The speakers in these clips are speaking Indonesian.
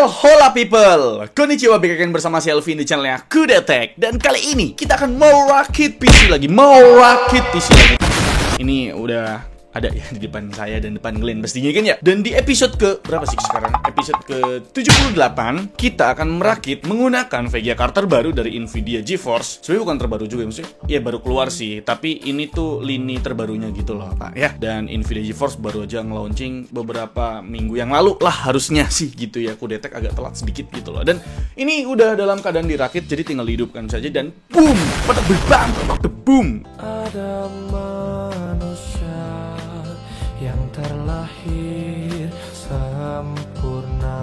Well, hola people, konnichiwa, bakakan bersama si Elvin di channelnya Kudetek. Dan kali ini kita akan mau rakit PC lagi. Ini udah ada ya di depan saya dan depan Glenn pastinya kan ya. Dan di episode ke berapa sih sekarang? Episode ke 78 kita akan merakit menggunakan VGA card terbaru dari Nvidia GeForce. Sebenarnya bukan terbaru juga ya, maksudnya ya baru keluar sih, tapi ini tuh lini terbarunya gitu loh Pak ya. Dan Nvidia GeForce baru aja nge-launching beberapa minggu yang lalu lah harusnya sih gitu ya. Kudetek agak telat sedikit gitu loh. Dan ini udah dalam keadaan dirakit, jadi tinggal dihidupkan saja dan boom, pada bam, boom. Ada manusia yang terlahir sempurna.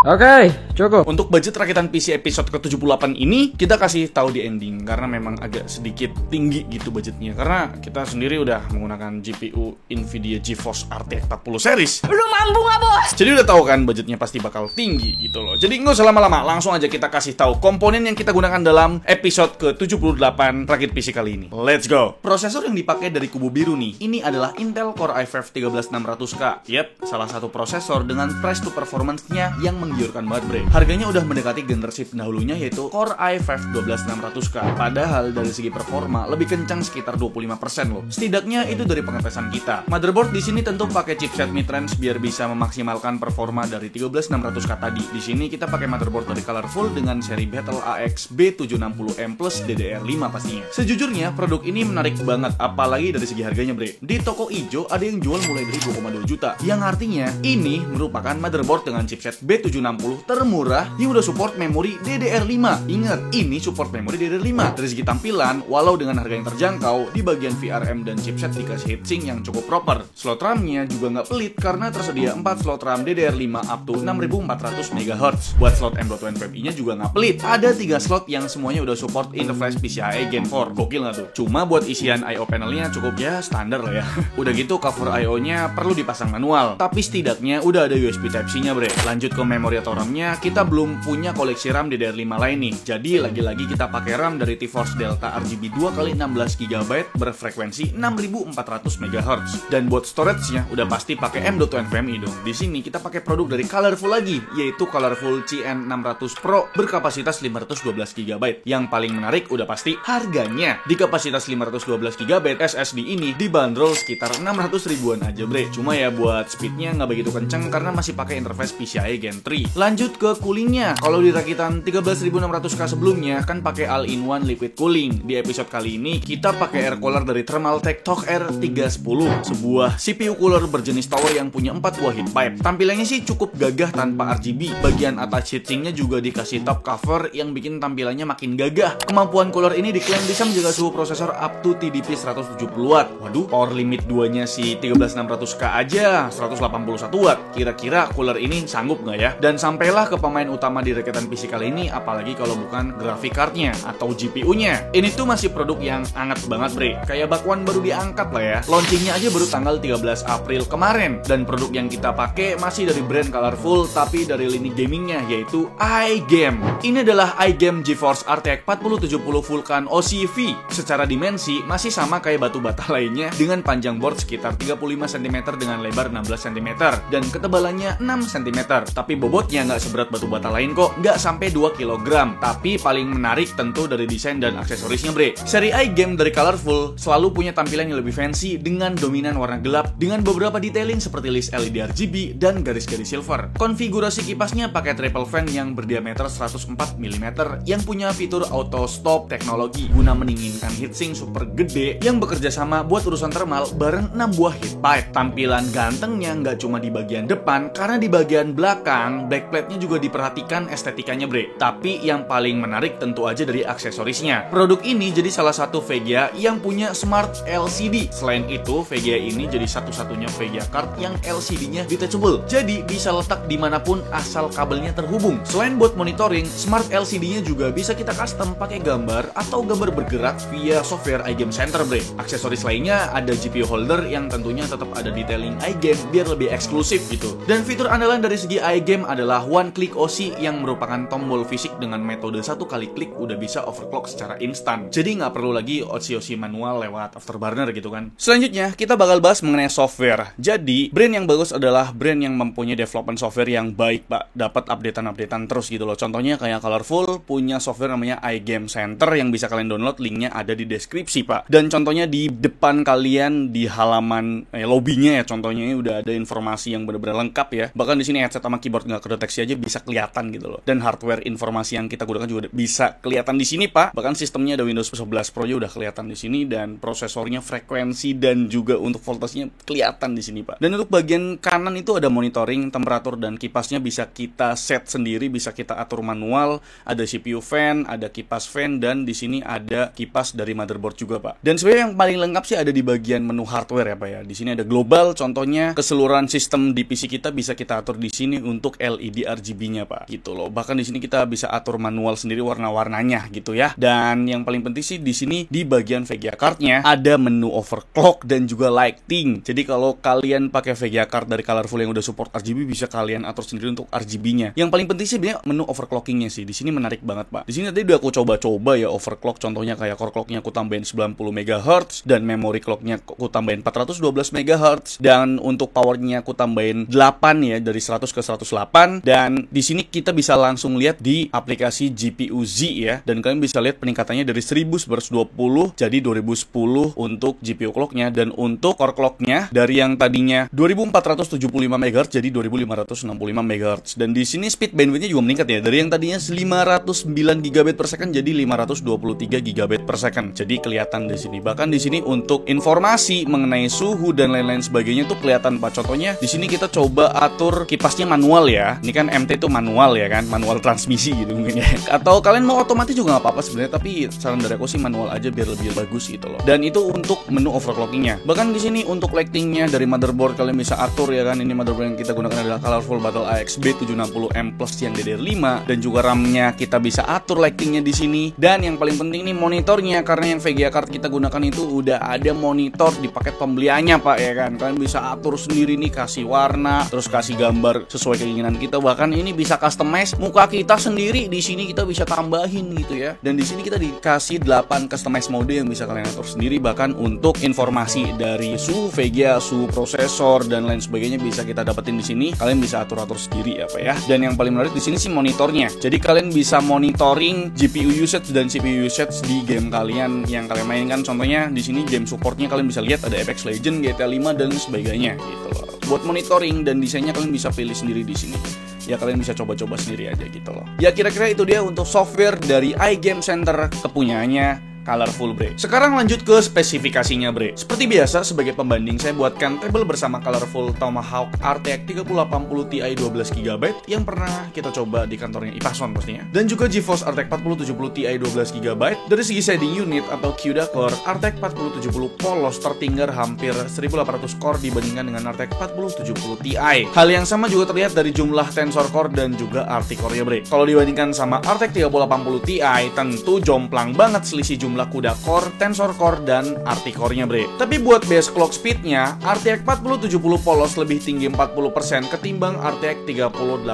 Oke, cukup. Untuk budget rakitan PC episode ke-78 ini kita kasih tahu di ending karena memang agak sedikit tinggi gitu budgetnya. Karena kita sendiri udah menggunakan GPU Nvidia GeForce RTX 40 series. Lu mampu gak bos? Jadi udah tahu kan budgetnya pasti bakal tinggi gitu loh. Jadi nggak usah lama-lama, langsung aja kita kasih tahu komponen yang kita gunakan dalam episode ke-78 rakit PC kali ini. Let's go. Prosesor yang dipakai dari kubu biru nih, ini adalah Intel Core i5 13600K. Yep, salah satu prosesor dengan price to performance-nya yang menggiurkan banget bre. Harganya udah mendekati generasi pendahulunya yaitu Core i5 12600K. Padahal dari segi performa lebih kencang sekitar 25% loh. Setidaknya itu dari pengetesan kita. Motherboard di sini tentu pakai chipset mid-range biar bisa memaksimalkan performa dari 13600K tadi. Di sini kita pakai motherboard dari Colorful dengan seri Battle AX B760M plus DDR5 pastinya. Sejujurnya produk ini menarik banget apalagi dari segi harganya bre. Di toko ijo ada yang jual mulai dari 2,2 juta. Yang artinya ini merupakan motherboard dengan chipset B760 termurah yang udah support memori DDR5. Ingat, ini support memori DDR5. Dari segi tampilan, walau dengan harga yang terjangkau, di bagian VRM dan chipset dikasih heatsink yang cukup proper. Slot RAM-nya juga nggak pelit karena tersedia 4 slot RAM DDR5 up to 6400 MHz. Buat slot M.2 NVMe-nya juga nggak pelit. Ada 3 slot yang semuanya udah support interface PCIe Gen 4. Gokil nggak tuh? Cuma buat isian I/O panelnya cukup ya standar lah ya. Udah gitu cover I/O-nya perlu dipasang manual. Tapi setidaknya udah ada USB Type-C-nya bre. Lanjut ke memori atau RAM-nya, kita belum punya koleksi RAM DDR5 lain nih. Jadi lagi-lagi kita pakai RAM dari T-Force Delta RGB 2x16GB berfrekuensi 6400 MHz. Dan buat storage-nya udah pasti pakai M.2 NVMe dong. Di sini kita pakai produk dari Colorful lagi, yaitu Colorful CN600 Pro berkapasitas 512GB. Yang paling menarik udah pasti harganya. Di kapasitas 512GB SSD ini dibanderol sekitar 600 ribuan aja bre. Cuma ya buat speednya nggak begitu kenceng karena masih pakai interface PCIe Gen 3. Lanjut ke coolingnya. Kalau di rakitan 13600K sebelumnya kan pakai all-in-one liquid cooling. Di episode kali ini kita pakai air cooler dari Thermaltake TOG R310, sebuah CPU cooler berjenis tower yang punya 4 buah heat pipe. Tampilannya sih cukup gagah tanpa RGB. Bagian atas heatsinknya juga dikasih top cover yang bikin tampilannya makin gagah. Kemampuan cooler ini diklaim bisa menjaga suhu prosesor up to TDP 170 watt. Waduh, power limit 2-nya si 13600K aja 181 watt. Kira-kira cooler ini sanggup nggak ya? Dan sampailah ke pemain utama di rakitan PC kali ini, apalagi kalau bukan graphic cardnya atau GPU-nya. Ini tuh masih produk yang hangat banget bre. Kayak bakwan baru diangkat lah ya. Launchingnya aja baru tanggal 13 April kemarin. Dan produk yang kita pakai masih dari brand Colorful, tapi dari lini gamingnya yaitu iGame. Ini adalah iGame GeForce RTX 4070 Vulkan OCV. Secara dimensi masih sama kayak batu bata lainnya dengan panjang board sekitar 35 cm dengan lebar 16 cm dan ketebalannya 6 cm. Tapi bobotnya nggak seberat batu bata lain kok, nggak sampai 2 kg. Tapi paling menarik tentu dari desain dan aksesorisnya bre. Seri iGame dari Colorful selalu punya tampilan yang lebih fancy dengan dominan warna gelap dengan beberapa detailing seperti list LED RGB dan garis-garis silver. Konfigurasi kipasnya pakai triple fan yang berdiameter 104 mm yang punya fitur auto stop teknologi guna mendinginkan heatsink super gede yang bekerja sama buat urusan thermal bareng 6 buah heat pipe. Tampilan gantengnya nggak cuma di bagian depan, karena di bagian belakang backplate-nya juga diperhatikan estetikanya bre. Tapi yang paling menarik tentu aja dari aksesorisnya. Produk ini jadi salah satu VGA yang punya Smart LCD. Selain itu, VGA ini jadi satu-satunya VGA card yang LCD-nya detachable. Jadi bisa letak dimanapun asal kabelnya terhubung. Selain buat monitoring, Smart LCD-nya juga bisa kita custom pakai gambar atau gambar bergerak via software iGame Center bre. Aksesoris lainnya ada GPU holder yang tentunya tetap ada detailing iGame biar lebih eksklusif gitu. Dan fitur andalan dari segi iGame adalah one click klik OSI yang merupakan tombol fisik dengan metode satu kali klik udah bisa overclock secara instan. Jadi nggak perlu lagi OSI manual lewat afterburner gitu kan. Selanjutnya kita bakal bahas mengenai software. Jadi brand yang bagus adalah brand yang mempunyai development software yang baik pak, dapat updatean terus gitu loh. Contohnya kayak Colorful punya software namanya iGame Center yang bisa kalian download, linknya ada di deskripsi pak. Dan contohnya di depan kalian di halaman lobbynya ya, contohnya ini udah ada informasi yang benar-benar lengkap ya. Bahkan di sini headset sama keyboard nggak kedeteksi aja bisa kelihatan gitu loh. Dan hardware informasi yang kita gunakan juga bisa kelihatan di sini pak. Bahkan sistemnya ada Windows 11 Pro udah kelihatan di sini, dan prosesornya, frekuensi, dan juga untuk voltasenya kelihatan di sini pak. Dan untuk bagian kanan itu ada monitoring, temperatur, dan kipasnya bisa kita set sendiri, bisa kita atur manual. Ada CPU fan, ada kipas fan, dan di sini ada kipas dari motherboard juga pak. Dan sebenarnya yang paling lengkap sih ada di bagian menu hardware ya pak ya. Di sini ada global, contohnya keseluruhan sistem di PC kita bisa kita atur di sini untuk LED RGB-nya pak, gitu loh. Bahkan di sini kita bisa atur manual sendiri warna-warnanya gitu ya. Dan yang paling penting sih di sini di bagian VGA card-nya ada menu overclock dan juga lighting. Jadi kalau kalian pakai VGA card dari Colorful yang udah support RGB, bisa kalian atur sendiri untuk RGB-nya. Yang paling penting sih sebenarnya menu overclocking-nya sih. Di sini menarik banget pak. Di sini tadi udah aku coba-coba ya overclock, contohnya kayak core clock-nya aku tambahin 90 MHz dan memory clock-nya aku tambahin 412 MHz, dan untuk power-nya aku tambahin 8 ya, dari 100 ke 108. Dan di sini kita bisa langsung lihat di aplikasi GPU Z ya, dan kalian bisa lihat peningkatannya dari 1120 jadi 2010 untuk GPU clock-nya, dan untuk core clock-nya dari yang tadinya 2475 MHz jadi 2565 MHz. Dan di sini speed bandwidth-nya juga meningkat ya, dari yang tadinya 509 GB per second jadi 523 GB per second. Jadi kelihatan di sini. Bahkan di sini untuk informasi mengenai suhu dan lain-lain sebagainya tuh kelihatan pak. Contohnya di sini kita coba atur kipasnya manual ya. Ini kan MT itu manual ya kan, manual transmisi gitu mungkin ya. Atau kalian mau otomatis juga nggak apa-apa sebenarnya, tapi saran dari aku sih manual aja biar lebih bagus gitu loh. Dan itu untuk menu overclockingnya. Bahkan di sini untuk lightingnya dari motherboard kalian bisa atur ya kan. Ini motherboard yang kita gunakan adalah Colorful Battle AXB 760M Plus yang DDR5, dan juga RAM-nya kita bisa atur lightingnya di sini. Dan yang paling penting nih monitornya, karena yang VGA card kita gunakan itu udah ada monitor di paket pembeliannya pak ya kan. Kalian bisa atur sendiri nih, kasih warna, terus kasih gambar sesuai keinginan kita. Bahkan ini bisa customize muka kita sendiri, di sini kita bisa tambahin gitu ya. Dan di sini kita dikasih 8 customize mode yang bisa kalian atur sendiri. Bahkan untuk informasi dari suhu VGA, suhu prosesor dan lain sebagainya bisa kita dapetin di sini. Kalian bisa atur-atur sendiri ya pak ya. Dan yang paling menarik di sini sih monitornya. Jadi kalian bisa monitoring GPU usage dan CPU usage di game kalian yang kalian mainkan. Contohnya di sini game supportnya kalian bisa lihat ada Apex Legends, GTA 5 dan sebagainya gitu loh. Buat monitoring dan desainnya kalian bisa pilih sendiri di sini. Ya kalian bisa coba-coba sendiri aja gitu loh. Ya kira-kira itu dia untuk software dari iGame Center kepunyaannya Colorful bre. Sekarang lanjut ke spesifikasinya bre. Seperti biasa sebagai pembanding saya buatkan tabel bersama Colorful Tomahawk RTX 3080 Ti 12GB yang pernah kita coba di kantornya Ipason pastinya. Dan juga GeForce RTX 4070 Ti 12GB. Dari segi shading unit atau CUDA core, RTX 4070 polos tertinggal hampir 1800 core dibandingkan dengan RTX 4070 Ti. Hal yang sama juga terlihat dari jumlah tensor core dan juga RT core-nya bre. Kalau dibandingkan sama RTX 3080 Ti, tentu jomplang banget selisih jumlah CUDA core, tensor core, dan RT core-nya bre. Tapi buat base clock speed-nya, RTX 4070 polos lebih tinggi 40% ketimbang RTX 3080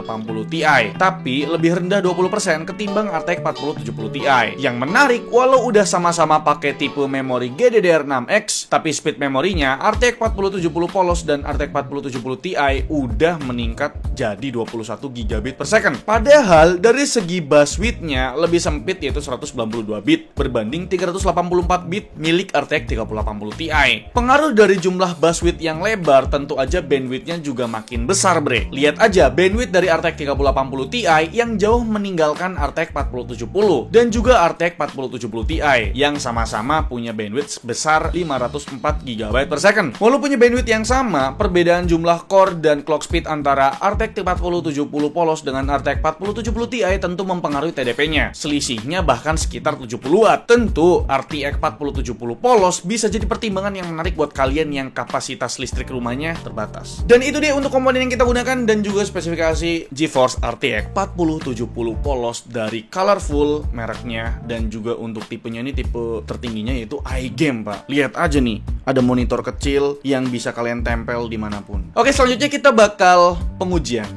Ti. Tapi lebih rendah 20% ketimbang RTX 4070 Ti. Yang menarik, walau udah sama-sama pakai tipe memori GDDR6X, tapi speed memorinya RTX 4070 polos dan RTX 4070 Ti udah meningkat jadi 21 GB per second. Padahal dari segi bus width-nya lebih sempit yaitu 192 bit berbanding 384 bit milik RTX 3080 Ti. Pengaruh dari jumlah bus width yang lebar, tentu aja bandwidth-nya juga makin besar bre. Lihat aja bandwidth dari RTX 3080 Ti yang jauh meninggalkan RTX 4070 dan juga RTX 4070 Ti yang sama-sama punya bandwidth sebesar 504 GB per second. Walau punya bandwidth yang sama, perbedaan jumlah core dan clock speed antara RTX 4070 polos dengan RTX 4070 Ti tentu mempengaruhi TDP-nya. Selisihnya bahkan sekitar 70 watt. Tentu RTX 4070 polos bisa jadi pertimbangan yang menarik buat kalian yang kapasitas listrik rumahnya terbatas. Dan itu dia untuk komponen yang kita gunakan dan juga spesifikasi GeForce RTX 4070 polos dari Colorful mereknya, dan juga untuk tipenya ini tipe tertingginya yaitu iGame pak. Lihat aja nih, ada monitor kecil yang bisa kalian tempel dimanapun. Oke, selanjutnya kita bakal pengujian.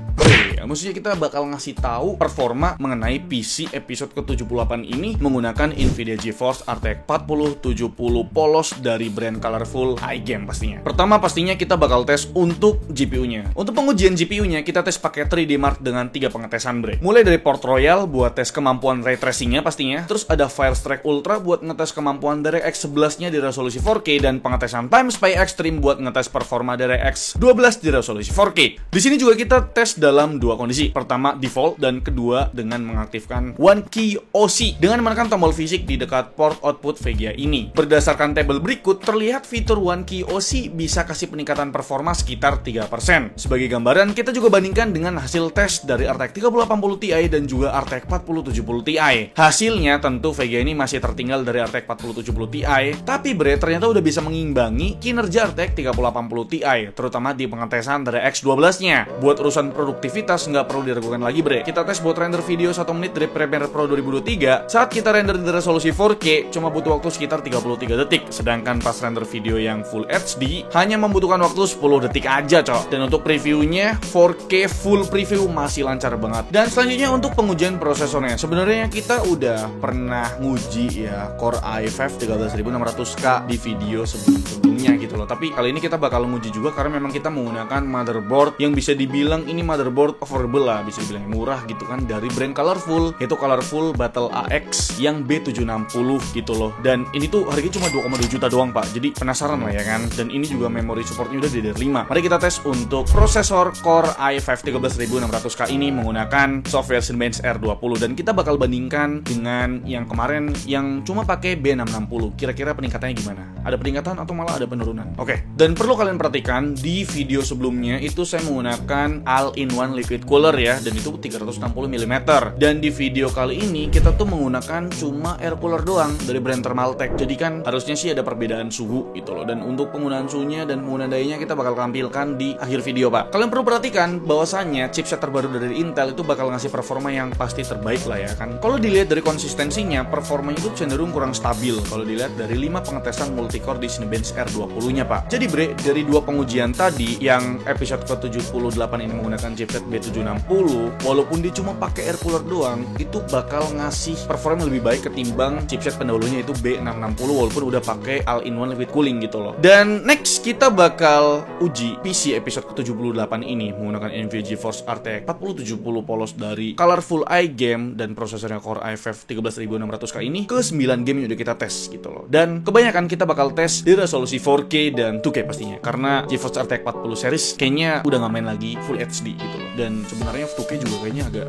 Maksudnya kita bakal ngasih tahu performa mengenai PC episode ke-78 ini menggunakan Nvidia GeForce RTX 4070 polos dari brand Colorful iGame pastinya. Pertama pastinya kita bakal tes untuk GPU-nya. Untuk pengujian GPU-nya kita tes pakai 3D Mark dengan 3 pengetesan, bre. Mulai dari Port Royal buat tes kemampuan ray tracing-nya pastinya. Terus ada Firestrike Ultra buat ngetes kemampuan DirectX 11-nya di resolusi 4K dan pengetesan Time Spy Extreme buat ngetes performa DirectX 12 di resolusi 4K. Di sini juga kita tes dalam dua kondisi. Pertama default dan kedua dengan mengaktifkan One Key OC dengan menekan tombol fisik di dekat port output VGA ini. Berdasarkan tabel berikut terlihat fitur One Key OC bisa kasih peningkatan performa sekitar 3%. Sebagai gambaran kita juga bandingkan dengan hasil tes dari RTX 3080 Ti dan juga RTX 4070 Ti. Hasilnya tentu VGA ini masih tertinggal dari RTX 4070 Ti, tapi bre ternyata udah bisa mengimbangi kinerja RTX 3080 Ti, terutama di pengetesan dari X12-nya. Buat urusan produktivitas nggak perlu diragukan lagi, bre. Kita tes buat render video 1 menit dari Premiere Pro 2023. Saat kita render di resolusi 4K, cuma butuh waktu sekitar 33 detik. Sedangkan pas render video yang Full HD, hanya membutuhkan waktu 10 detik aja, cok. Dan untuk previewnya, 4K full preview masih lancar banget. Dan selanjutnya untuk pengujian prosesornya. Sebenarnya kita udah pernah nguji ya Core i5 13600K di video sebelumnya gitu loh. Tapi kali ini kita bakal nguji juga karena memang kita menggunakan motherboard yang bisa dibilang ini motherboard affordable lah, bisa dibilang murah gitu kan, dari brand Colorful, yaitu Colorful Battle AX yang B760 gitu loh. Dan ini tuh harganya cuma 2,2 juta doang, Pak. Jadi penasaran lah ya kan. Dan ini juga memori supportnya udah DDR5. Mari kita tes untuk prosesor Core i5 13600K ini menggunakan software Cinebench R20 dan kita bakal bandingkan dengan yang kemarin yang cuma pakai B660. Kira-kira peningkatannya gimana? Ada peningkatan atau malah ada penurunan? Oke. Dan perlu kalian perhatikan di video sebelumnya itu saya menggunakan all-in-one liquid cooler ya, dan itu 360 mm. Dan di video kali ini kita tuh menggunakan cuma air cooler doang dari brand Thermaltake. Jadi kan harusnya sih ada perbedaan suhu gitu loh. Dan untuk penggunaan suhunya dan penggunaan dayanya kita bakal tampilkan di akhir video, Pak. Kalian perlu perhatikan bahwasannya chipset terbaru dari Intel itu bakal ngasih performa yang pasti terbaik lah ya kan. Kalau dilihat dari konsistensinya, performanya itu cenderung kurang stabil kalau dilihat dari 5 pengetesan multicore di Cinebench R20-nya, Pak. Jadi bre, dari dua pengujian tadi yang episode ke-78 ini menggunakan chipset B760, walaupun dia cuma pakai air cooler doang, itu bakal ngasih performa lebih baik ketimbang chipset pendahulunya itu B660 walaupun udah pakai all-in-one liquid cooling gitu loh. Dan next kita bakal uji PC episode ke-78 ini menggunakan Nvidia GeForce RTX 4070 polos dari Colorful iGame dan prosesornya Core i5 13600K ini ke 9 game yang udah kita tes gitu loh. Dan kebanyakan kita bakal tes di resolusi 4K dan 2K pastinya, karena GeForce RTX 40 series kayaknya udah nggak main lagi Full HD gitu loh. Dan sebenarnya 2K juga kayaknya agak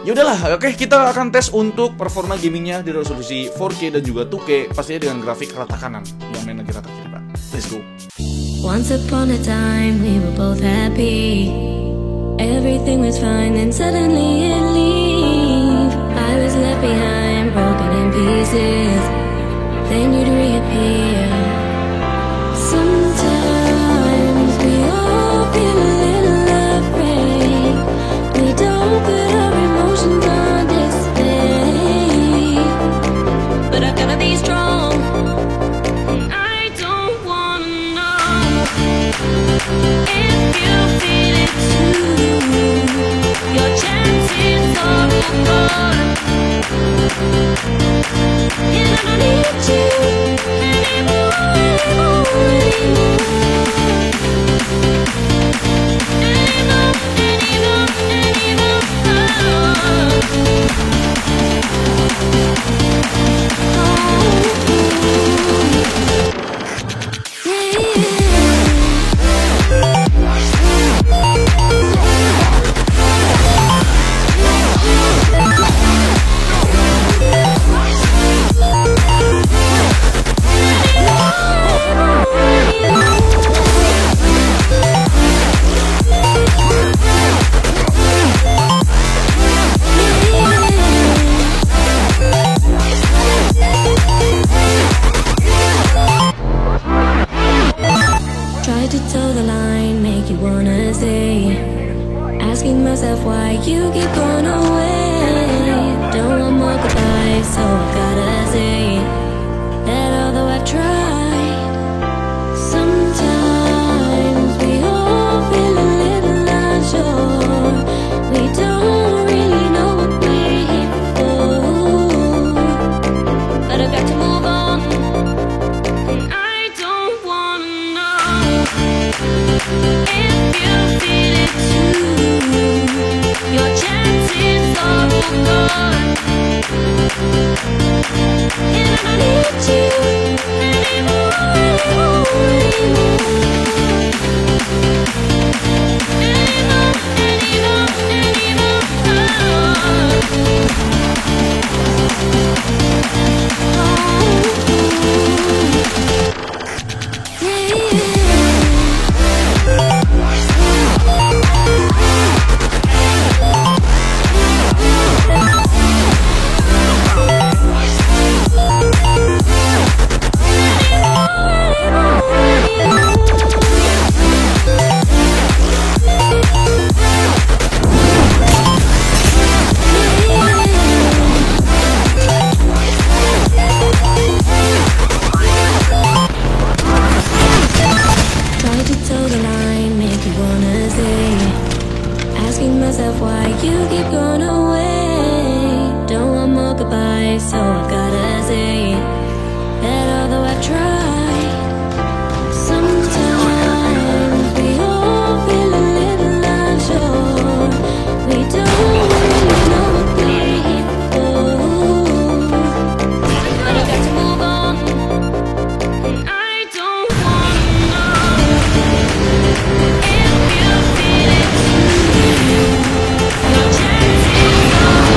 ya udahlah, oke, kita akan tes untuk performa gamingnya di resolusi 4K dan juga 2K pastinya dengan grafik rata kanan, nggak main lagi rata kiri, Pak. Let's go. Once upon a time we were both happy. Everything was fine and suddenly it leave. I was left behind, broken in pieces. Then you'd reappear. Sometimes we all feel a little afraid. We don't put our emotions on display. But I've gotta be strong. I don't wanna know if you feel it too. Your chances are gone. And I don't need you anymore. So I've gotta say that although I've tried, sometimes we all feel a little unsure. We don't really know what we're here for, but I've got to move on, and I don't wanna know if you feel it too. Your chance is over.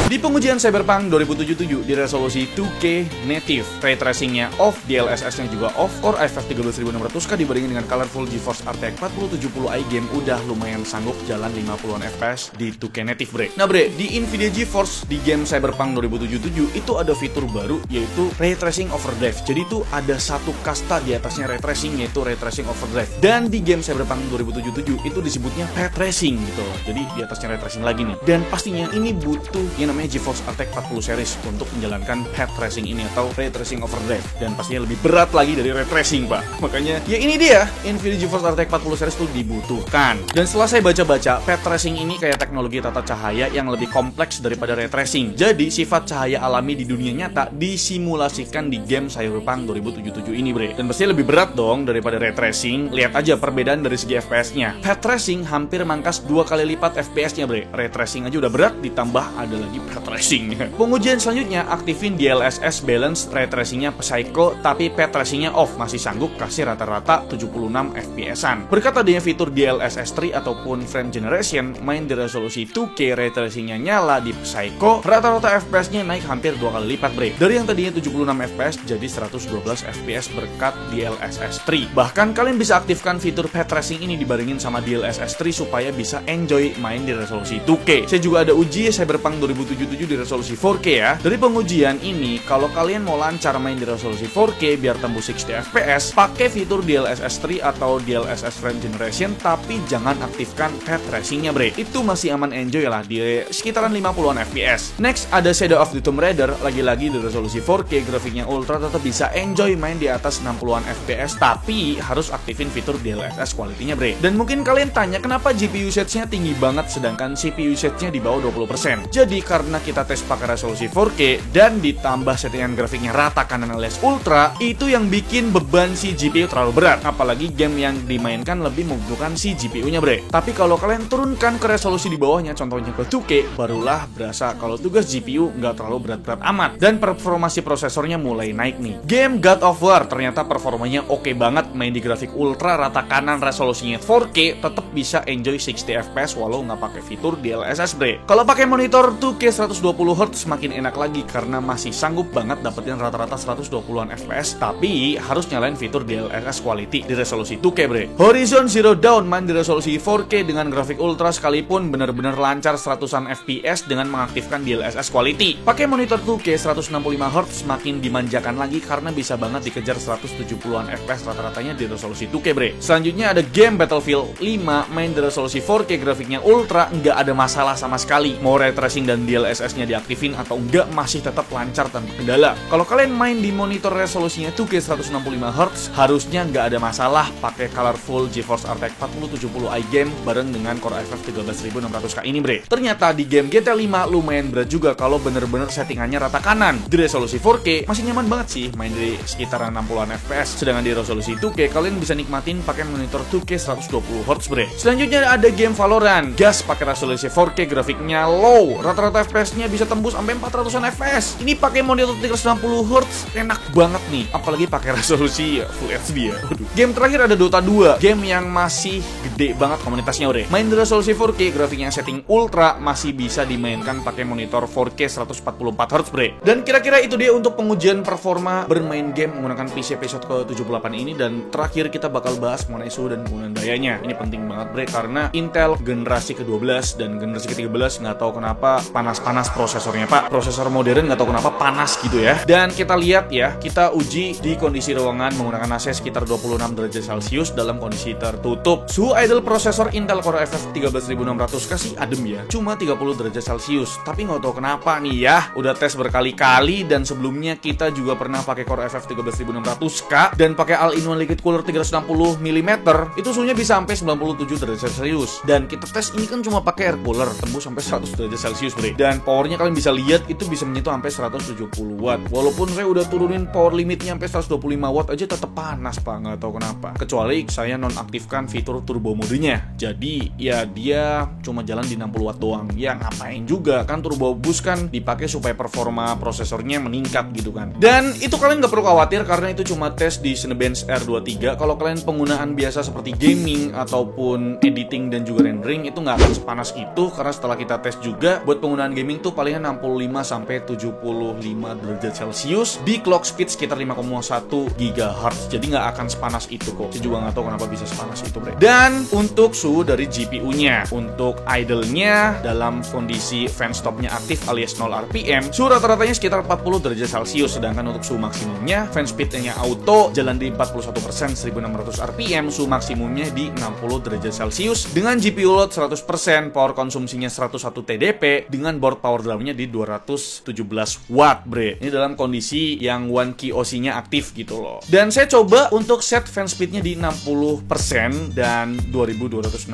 Di pengujian Cyberpunk 2077 di resolusi 2K native, ray tracingnya off, DLSS-nya juga off, Core i5 13600K dibandingin dengan colorful GeForce RTX 4070i game udah lumayan sanggup jalan 50-an FPS di 2K native, bre. Nah, bre, di Nvidia GeForce di game Cyberpunk 2077 itu ada fitur baru yaitu ray tracing overdrive. Jadi itu ada satu kasta di atasnya ray tracing, yaitu ray tracing overdrive. Dan di game Cyberpunk 2077 itu disebutnya ray tracing gitu loh. Jadi di atasnya ray tracing lagi nih. Dan pastinya ini butuh yang namanya GeForce RTX 40 series untuk menjalankan ray tracing ini atau ray tracing overdrive, dan pastinya lebih berat lagi dari ray tracing, Pak. Makanya ya ini dia Nvidia GeForce RTX 40 series itu dibutuhkan. Dan setelah saya baca-baca, ray tracing ini kayak teknologi tata cahaya yang lebih kompleks daripada ray tracing. Jadi sifat cahaya alami di dunia nyata disimulasikan di game Cyberpunk 2077 ini, bre. Dan pastinya lebih berat dong daripada ray tracing. Lihat aja perbedaan dari segi FPS-nya. Ray tracing hampir mangkas 2 kali lipat FPS-nya, bre. Ray tracing aja udah berat, ditambah ada lagi ray tracing. Pengujian selanjutnya, aktifin DLSS balance ray tracingnya psycho, tapi ray tracingnya off, masih sanggup kasih rata-rata 76 FPS-an. Berkat adanya fitur DLSS 3 ataupun frame generation, main di resolusi 2K, ray tracingnya nyala di psycho, rata-rata FPS-nya naik hampir 2 kali lipat, bre. Dari yang tadinya 76 FPS jadi 112 FPS berkat DLSS 3. Bahkan kalian bisa aktifkan fitur ray tracing ini dibarengin sama DLSS 3 supaya bisa enjoy main di resolusi 2K. Saya juga ada uji Cyberpunk 2077 di resolusi 4K ya. Dari pengujian ini, kalau kalian mau lancar main di resolusi 4K biar tembus 60 FPS, pakai fitur DLSS 3 atau DLSS Frame Generation, tapi jangan aktifkan ray tracingnya, bre. Itu masih aman enjoy lah di sekitaran 50-an FPS. Next, ada Shadow of the Tomb Raider, lagi-lagi di resolusi 4K, grafiknya ultra, tetap bisa enjoy main di atas 60-an FPS, tapi harus aktifin fitur DLSS quality-nya, bre. Dan mungkin kalian tanya, kenapa GPU usage-nya tinggi banget sedangkan CPU usage-nya di bawah 20%? Jadi karena kita tes pakai resolusi 4K dan ditambah settingan grafiknya rata kanan alias ultra, itu yang bikin beban si GPU terlalu berat. Apalagi game yang dimainkan lebih membutuhkan si GPU-nya, bre. Tapi kalau kalian turunkan ke resolusi di bawahnya, contohnya ke 2K, barulah berasa kalau tugas GPU nggak terlalu berat-berat amat. Dan performasi prosesornya mulai naik nih. Game God of War ternyata performanya oke banget, main di grafik ultra rata kanan resolusinya 4K, tetap bisa enjoy 60 FPS walau nggak pakai fitur DLSS, bre. Kalau pakai monitor 2K 120Hz makin enak lagi karena masih sanggup banget dapetin rata-rata 120-an FPS, tapi harus nyalain fitur DLSS quality di resolusi 2K, bre. Horizon Zero Dawn main di resolusi 4K dengan grafik ultra sekalipun bener-bener lancar 100-an FPS dengan mengaktifkan DLSS quality. Pakai monitor 2K 165Hz makin dimanjakan lagi karena bisa banget dikejar 170-an FPS rata-ratanya di resolusi 2K, bre. Selanjutnya ada game Battlefield 5 main di resolusi 4K, grafiknya ultra, nggak ada masalah sama sekali. Mau ray tracing dan DLSS DLSS-nya diaktifin atau enggak masih tetap lancar tanpa kendala. Kalau kalian main di monitor resolusinya 2K 165Hz, harusnya nggak ada masalah pakai colorful GeForce RTX 4070 iGame bareng dengan Core i5 13600K ini, bre. Ternyata di game GTA 5 lumayan berat juga kalau bener-bener settingannya rata kanan. Di resolusi 4K masih nyaman banget sih main di sekitaran 60-an FPS. Sedangkan di resolusi 2K kalian bisa nikmatin pakai monitor 2K 120Hz, bre. Selanjutnya ada game Valorant. Gas pakai resolusi 4K, grafiknya low. Rata-rata FPS-nya bisa tembus sampai 400-an FPS. Ini pakai monitor 360Hz enak banget nih. Apalagi pakai resolusi Full HD ya. Waduh. Game terakhir ada Dota 2. Game yang masih gede banget komunitasnya, bre. Main di resolusi 4K, grafiknya setting ultra, masih bisa dimainkan pakai monitor 4K 144Hz, bre. Dan kira-kira itu dia untuk pengujian performa bermain game menggunakan PC episode ke-78 ini. Dan terakhir kita bakal bahas mengenai suhu dan penggunaan dayanya. Ini penting banget, bre, karena Intel generasi ke-12 dan generasi ke-13 nggak tahu kenapa panas-panas prosesornya, pak. Prosesor modern nggak tahu kenapa panas gitu ya. Dan kita lihat ya, kita uji di kondisi ruangan menggunakan AC sekitar 26 derajat Celcius dalam kondisi tertutup. Suhu idle prosesor Intel Core i5 13600 kasih adem ya, cuma 30 derajat Celcius. Tapi nggak tahu kenapa nih ya, udah tes berkali-kali dan sebelumnya kita juga pernah pakai Core i5 13600K dan pakai all-in-one liquid cooler 360 mm, itu suhunya bisa sampai 97 derajat Celcius. Dan kita tes ini kan cuma pakai air cooler, tembus sampai 100 derajat Celcius, bre. Dan powernya kalian bisa lihat itu bisa menyentuh sampai 170 watt. Walaupun saya udah turunin power limitnya sampai 125 watt aja tetap panas, pak. Nggak tahu kenapa. Kecuali saya nonaktifkan fitur turbo modenya. Jadi ya dia cuma jalan di 60 watt doang. Ya ngapain juga kan, turbo boost kan dipakai supaya performa prosesornya meningkat gitu kan. Dan itu kalian nggak perlu khawatir karena itu cuma tes di Cinebench R23. Kalau kalian penggunaan biasa seperti gaming ataupun editing dan juga rendering itu nggak akan sepanas itu, karena setelah kita tes juga buat penggunaan gaming tuh palingan 65 sampai 75 derajat Celcius di clock speed sekitar 5,1 GHz. Jadi nggak akan sepanas itu kok. Saya juga nggak tahu kenapa bisa sepanas itu, bre. Dan untuk suhu dari GPU-nya, untuk idle-nya dalam kondisi fan stop-nya aktif alias 0 RPM, suhu rata-ratanya sekitar 40 derajat Celcius. Sedangkan untuk suhu maksimumnya, fan speed-nya auto jalan di 41% 1600 RPM, suhu maksimumnya di 60 derajat Celcius dengan GPU load 100%, power konsumsinya 101 TDP dengan board power drumnya di 217 watt, bre. Ini dalam kondisi yang one key OC-nya aktif gitu loh. Dan saya coba untuk set fan speed-nya di 60% dan 2260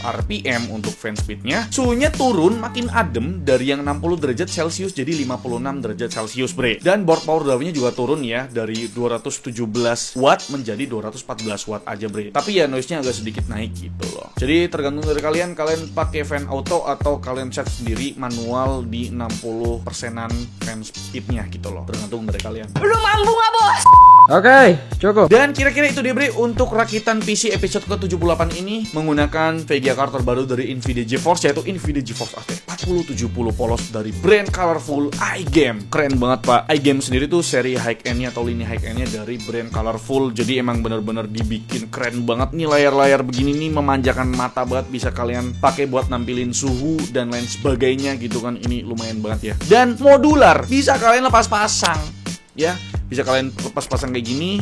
RPM untuk fan speed-nya. Suhunya turun makin adem dari yang 60 derajat Celcius jadi 56 derajat Celcius, bre. Dan board power drumnya juga turun ya dari 217 watt menjadi 214 watt aja, bre. Tapi ya noise-nya agak sedikit naik gitu loh. Jadi tergantung dari kalian pakai fan auto atau kalian set sendiri manual di 60%-an fan speed-nya gitu loh. Tergantung dari kalian. Lu mampu nggak, bos? Oke, cukup. Dan kira-kira itu dia, bre, untuk rakitan PC episode ke-78 ini menggunakan VGA card terbaru dari Nvidia GeForce, yaitu Nvidia GeForce RTX 4070 polos dari brand Colorful iGame. Keren banget, pak. iGame sendiri tuh seri high-end-nya atau lini high-end-nya dari brand Colorful. Jadi emang bener-bener dibikin keren banget nih. Layar-layar begini nih memanjakan mata banget. Bisa kalian pakai buat nampilin suhu dan lain sebagainya gitu kan. Ini lumayan banget ya. Dan modular, bisa kalian lepas pasang ya. Bisa kalian lepas pasang kayak gini.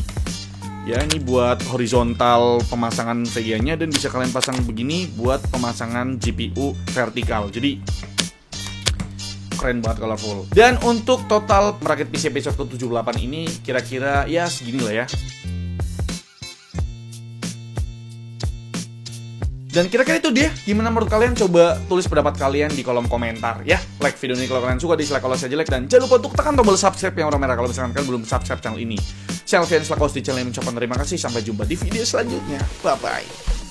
Ya, ini buat horizontal pemasangan VGA-nya dan bisa kalian pasang begini buat pemasangan GPU vertikal. Jadi keren banget, Colorful. Dan untuk total merakit PC episode ke-78 ini kira-kira ya segini lah ya. Dan kira-kira itu dia. Gimana menurut kalian? Coba tulis pendapat kalian di kolom komentar ya. Like video ini kalau kalian suka, dislike kalau saya jelek, dan jangan lupa untuk tekan tombol subscribe yang warna merah kalau misalkan kalian belum subscribe channel ini. Saya Alfian selaku host di channel ini mengucapkan terima kasih. Sampai jumpa di video selanjutnya. Bye bye.